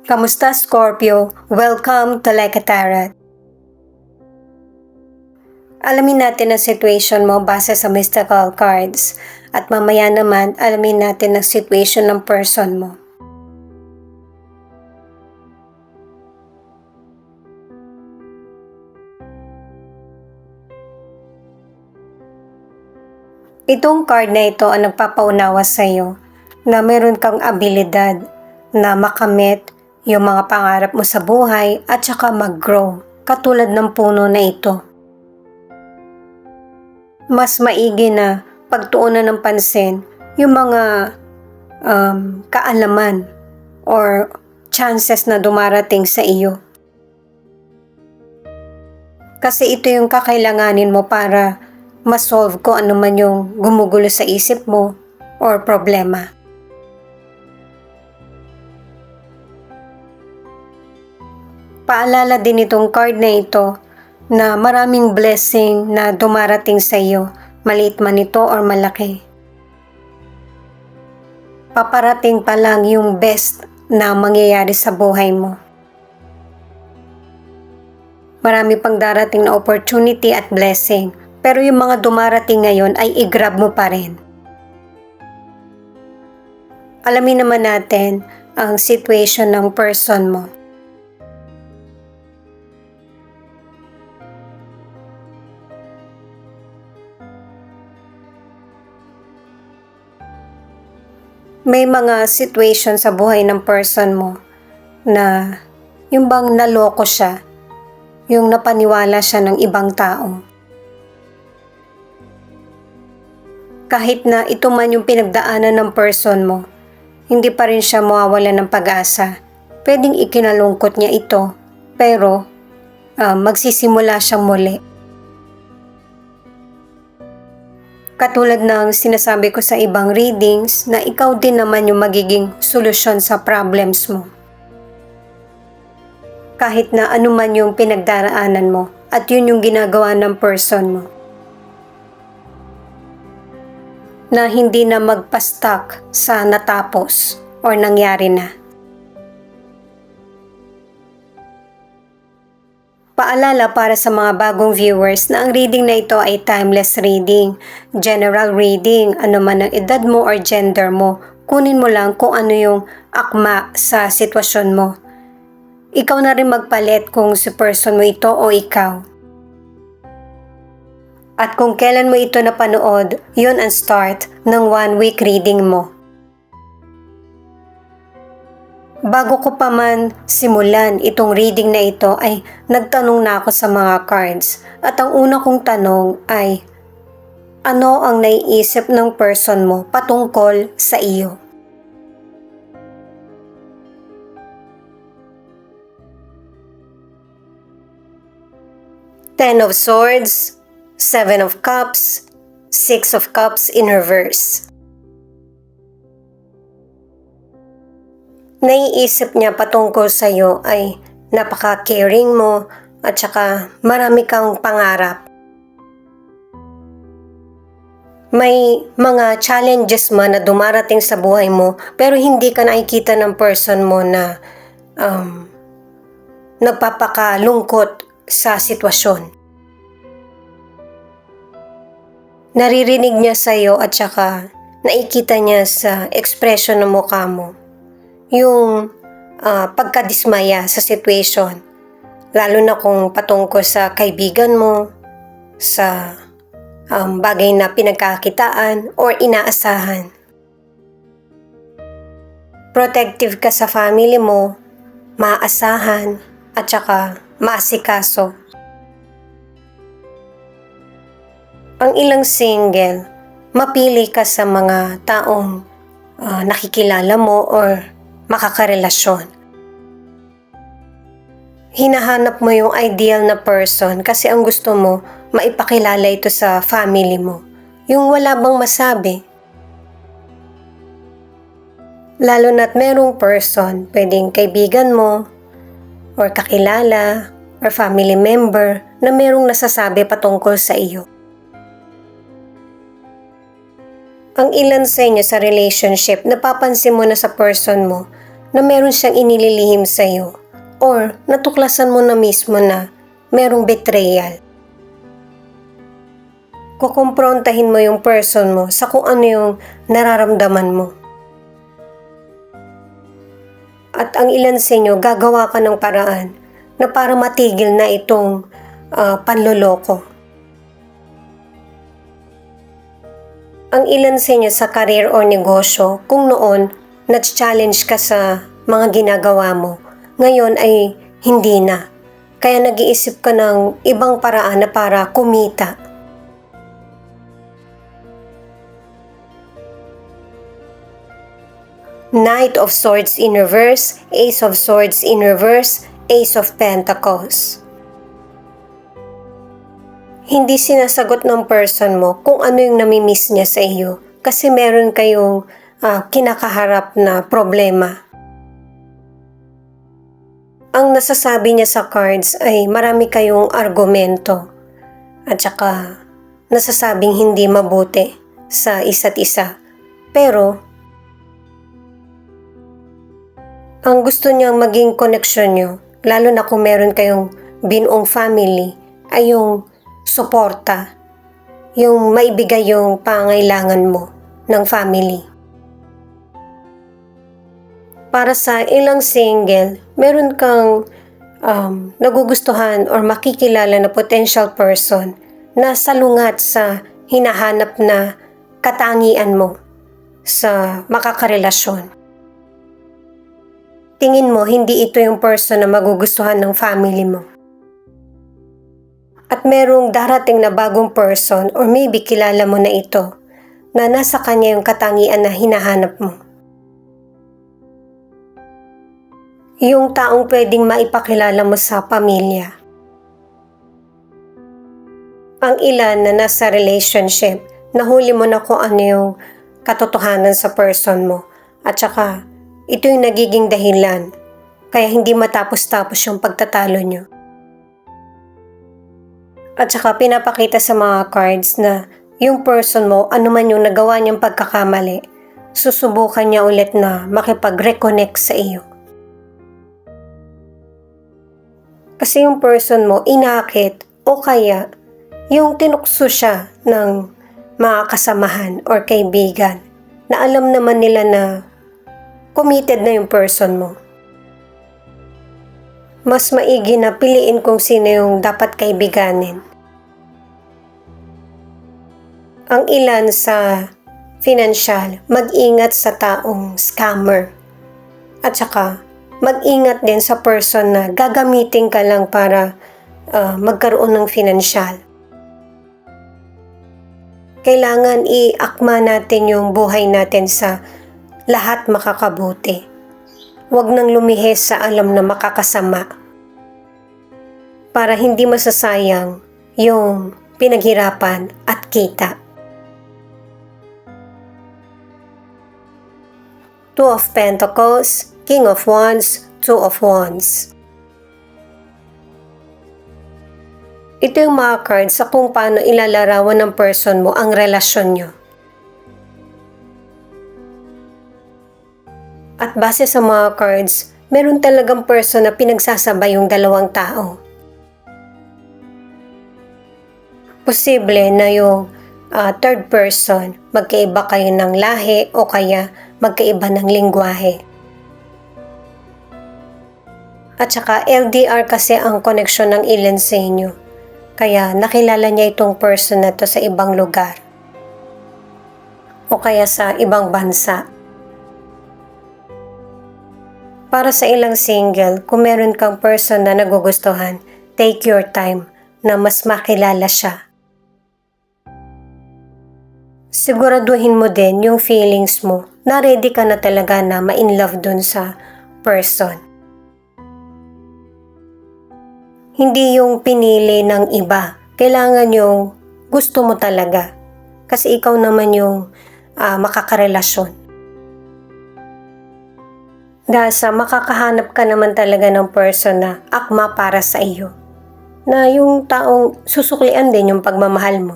Kamusta, Scorpio? Welcome to Like a Tarot. Alamin natin ang situation mo base sa mystical cards at mamaya naman alamin natin ang situation ng person mo. Itong card na ito ang nagpapaunawa sa iyo na meron kang abilidad na makamit yung mga pangarap mo sa buhay at saka mag-grow katulad ng puno na ito. Mas maigi na pagtuunan ng pansin yung mga kaalaman or chances na dumarating sa iyo. Kasi ito yung kakailanganin mo para ma-solve ko ano man yung gumugulo sa isip mo or problema. Paalala din itong card na ito na maraming blessing na dumarating sa iyo, maliit man ito or malaki. Paparating pa lang yung best na mangyayari sa buhay mo. Marami pang darating na opportunity at blessing, pero yung mga dumarating ngayon ay i-grab mo pa rin. Alamin naman natin ang situation ng person mo. May mga situation sa buhay ng person mo na yung bang naloko siya, yung napaniwala siya ng ibang tao. Kahit na ito man yung pinagdaanan ng person mo, hindi pa rin siya mawawalan ng pag-asa. Pwedeng ikinalungkot niya ito, pero magsisimula siyang muli. Katulad ng sinasabi ko sa ibang readings na ikaw din naman yung magiging solusyon sa problems mo. Kahit na anuman yung pinagdaraanan mo at yun yung ginagawa ng person mo. Na hindi na magpa-stuck sa natapos or nangyari na. Paalala para sa mga bagong viewers na ang reading na ito ay timeless reading, general reading, ano man ang edad mo or gender mo, kunin mo lang kung ano yung akma sa sitwasyon mo. Ikaw na rin magpalit kung si person mo ito o ikaw. At kung kailan mo ito napanood, yun ang start ng 1 week reading mo. Bago ko pa man simulan itong reading na ito ay nagtanong na ako sa mga cards at ang una kong tanong ay ano ang naiisip ng person mo patungkol sa iyo? Ten of Swords, Seven of Cups, Six of Cups in reverse. Naiisip niya patungkol sa iyo ay napaka-caring mo at saka marami kang pangarap. May mga challenges man na dumarating sa buhay mo pero hindi ka nakikita ng person mo na nagpapakalungkot sa sitwasyon. Naririnig niya sa iyo at saka nakikita niya sa expression ng mukha mo yung pagkadismaya sa situation, lalo na kung patungkol sa kaibigan mo, sa bagay na pinagkakitaan or inaasahan. Protective ka sa family mo, maaasahan at saka maasikaso. Ang ilang single, mapili ka sa mga taong nakikilala mo or makakarelasyon. Hinahanap mo yung ideal na person kasi ang gusto mo, maipakilala ito sa family mo. Yung wala bang masabi. Lalo na't merong person, pwedeng kaibigan mo, or kakilala, or family member na merong nasasabi patungkol sa iyo. Ang ilan sa inyo sa relationship, napapansin mo na sa person mo na meron siyang inililihim sa'yo or natuklasan mo na mismo na merong betrayal. Kukumprontahin mo yung person mo sa kung ano yung nararamdaman mo. At ang ilan sa inyo, gagawa ka ng paraan na para matigil na itong panloloko. Ang ilan sa inyo sa career o negosyo, kung noon na-challenge ka sa mga ginagawa mo, ngayon ay hindi na. Kaya nag-iisip ka ng ibang paraan na para kumita. Knight of Swords in reverse, Ace of Swords in reverse, Ace of Pentacles. Hindi sinasagot ng person mo kung ano yung namimiss niya sa iyo kasi meron kayong kinakaharap na problema. Ang nasasabi niya sa cards ay marami kayong argumento at saka nasasabing hindi mabuti sa isa't isa. Pero ang gusto niyang maging connection niyo, lalo na kung meron kayong binuong family, ay yung suporta, yung maibigay yung pangailangan mo ng family. Para sa ilang single, meron kang nagugustuhan or makikilala na potential person na salungat sa hinahanap na katangian mo sa makakarelasyon. Tingin mo, hindi ito yung person na magugustuhan ng family mo. At merong darating na bagong person or maybe kilala mo na ito na nasa kanya yung katangian na hinahanap mo. Yung taong pwedeng maipakilala mo sa pamilya. Ang ilan na nasa relationship, nahuli mo na kung ano yung katotohanan sa person mo at saka ito yung nagiging dahilan kaya hindi matapos-tapos yung pagtatalo nyo. At saka pinapakita sa mga cards na yung person mo, ano man yung nagawa niyang pagkakamali, susubukan niya ulit na makipag-reconnect sa iyo. Kasi yung person mo inakit o kaya yung tinukso siya ng mga kasamahan or kaibigan na alam naman nila na committed na yung person mo. Mas maigi na piliin kung sino yung dapat kaibiganin. Ang ilan sa financial, mag-ingat sa taong scammer. At saka, mag-ingat din sa person na gagamitin ka lang para magkaroon ng financial. Kailangan iakma natin yung buhay natin sa lahat makakabuti. Huwag nang lumihis sa alam na makakasama para hindi masasayang yung pinaghirapan at kita. Two of Pentacles, King of Wands, Two of Wands. Ito yung mga cards sa kung paano ilalarawan ng person mo ang relasyon nyo. At base sa mga cards, meron talagang person na pinagsasabay yung dalawang tao. Posible na yung third person, magkaiba kayo ng lahi o kaya magkaiba ng lingwahe. At saka LDR kasi ang connection ng ilan sa inyo. Kaya nakilala niya itong person na to sa ibang lugar. O kaya sa ibang bansa. Para sa ilang single, kung meron kang person na nagugustuhan, take your time na mas makilala siya. Siguraduhin mo din yung feelings mo na ready ka na talaga na ma-in love dun sa person. Hindi yung pinili ng iba. Kailangan yung gusto mo talaga. Kasi ikaw naman yung makakarelasyon. Dahil sa makakahanap ka naman talaga ng person na akma para sa iyo. Na yung taong susuklian din yung pagmamahal mo.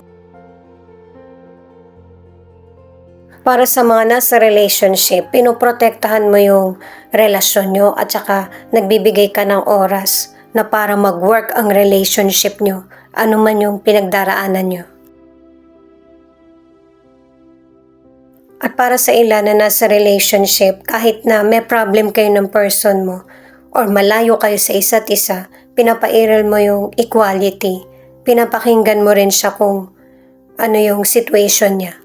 Para sa mga nasa relationship, pinoprotektahan mo yung relasyon nyo at saka nagbibigay ka ng oras na para mag-work ang relationship nyo, ano man yung pinagdaraanan nyo. At para sa ilan na nasa relationship, kahit na may problem kayo ng person mo or malayo kayo sa isa't isa, pinapairal mo yung equality. Pinapakinggan mo rin siya kung ano yung situation niya.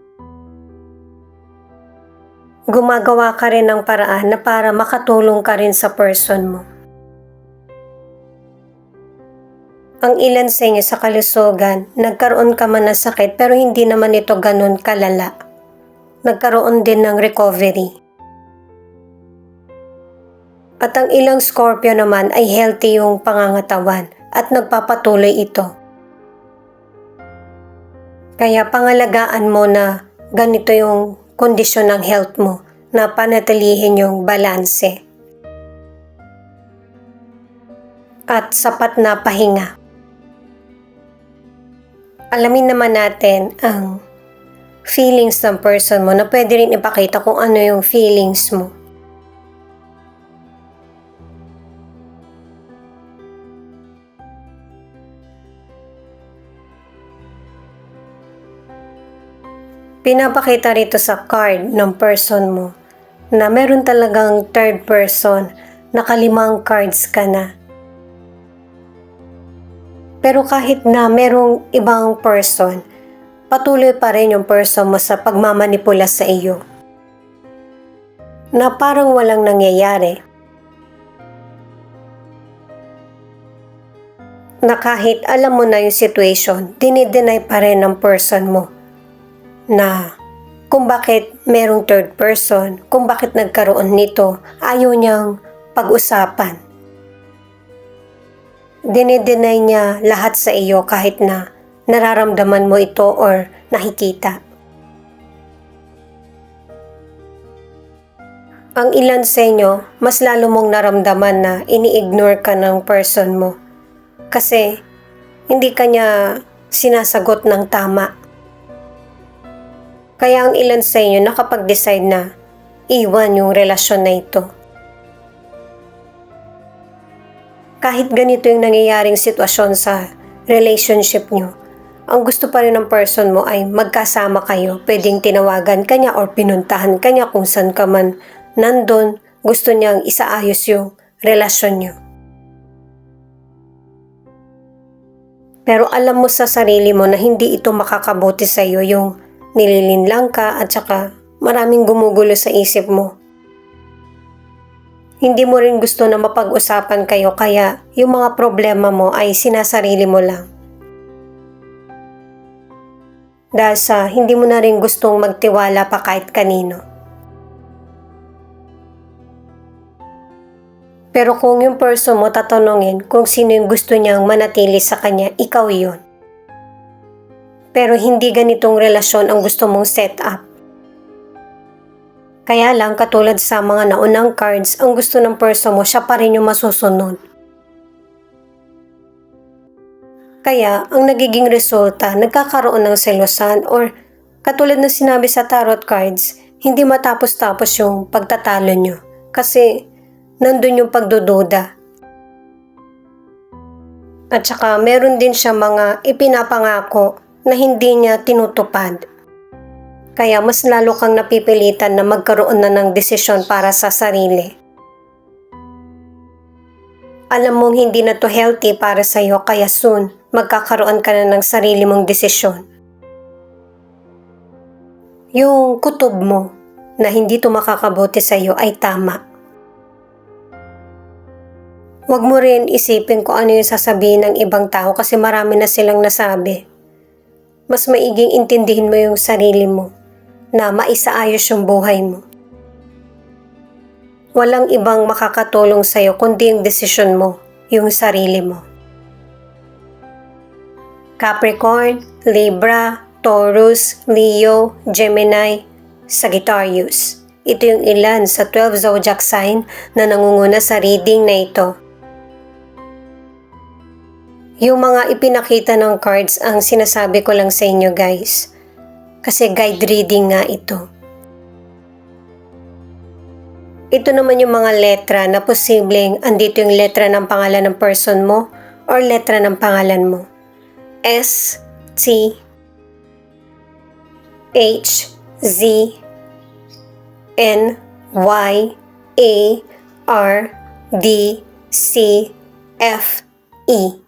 Gumagawa ka rin ng paraan na para makatulong ka rin sa person mo. Ang ilan sa inyo sa kalusugan, nagkaroon ka man ng sakit pero hindi naman ito ganun kalala. Nagkaroon din ng recovery. At ang ilang Scorpio naman ay healthy yung pangangatawan at nagpapatuloy ito. Kaya pangalagaan mo na ganito yung kondisyon ng health mo, na panatilihin yung balanse at sapat na pahinga. Alamin naman natin ang feelings ng person mo na pwede rin ipakita kung ano yung feelings mo. Pinapakita rito sa card ng person mo na meron talagang third person, nakalimang cards ka na. Pero kahit na merong ibang person, patuloy pa rin yung person mo sa pagmamanipula sa iyo. Na parang walang nangyayari. Na kahit alam mo na yung situation, dinideny pa rin ng person mo na kung bakit merong third person, kung bakit nagkaroon nito, ayaw niyang pag-usapan. Dinideny niya lahat sa iyo kahit na nararamdaman mo ito or nakikita. Ang ilan sa inyo, mas lalo mong naramdaman na ini-ignore ka ng person mo kasi hindi ka niya sinasagot ng tama. Kaya ang ilan sa inyo nakapag-decide na iwan yung relasyon na ito. Kahit ganito yung nangyayaring sitwasyon sa relationship nyo, ang gusto pa rin ng person mo ay magkasama kayo. Pwedeng tinawagan ka niya or pinuntahan ka niya kung saan ka man nandun. Gusto niyang isaayos yung relasyon nyo. Pero alam mo sa sarili mo na hindi ito makakabuti sa iyo yung nililinlang ka at saka maraming gumugulo sa isip mo. Hindi mo rin gusto na mapag-usapan kayo kaya yung mga problema mo ay sinasarili mo lang. Dahil sa hindi mo na rin gustong magtiwala pa kahit kanino. Pero kung yung person mo tatanungin kung sino yung gusto niyang manatili sa kanya, ikaw yun. Pero hindi ganitong relasyon ang gusto mong set up. Kaya lang katulad sa mga naunang cards, ang gusto ng person mo, siya pa rin yung masusunod. Kaya ang nagiging resulta, nagkakaroon ng selosan or katulad ng sinabi sa tarot cards, hindi matapos-tapos yung pagtatalo nyo. Kasi nandun yung pagdududa. At saka meron din siya mga ipinapangako na hindi niya tinutupad. Kaya mas lalo kang napipilitan na magkaroon na ng desisyon para sa sarili. Alam mong hindi na to healthy para sa iyo kaya soon magkakaroon ka na ng sarili mong desisyon. Yung kutob mo na hindi to makakabuti sa iyo ay tama. Huwag mo rin isipin kung ano yung sasabihin ng ibang tao kasi marami na silang nasabi. Mas maiging intindihin mo yung sarili mo na maisaayos yung buhay mo. Walang ibang makakatulong sa'yo kundi yung desisyon mo, yung sarili mo. Capricorn, Libra, Taurus, Leo, Gemini, Sagittarius. Ito yung ilan sa 12 zodiac sign na nangunguna sa reading na ito. Yung mga ipinakita ng cards ang sinasabi ko lang sa inyo guys. Kasi guide reading nga ito. Ito naman yung mga letra na posibleng andito yung letra ng pangalan ng person mo or letra ng pangalan mo. S, T, H, Z, N, Y, A, R, D, C, F, E.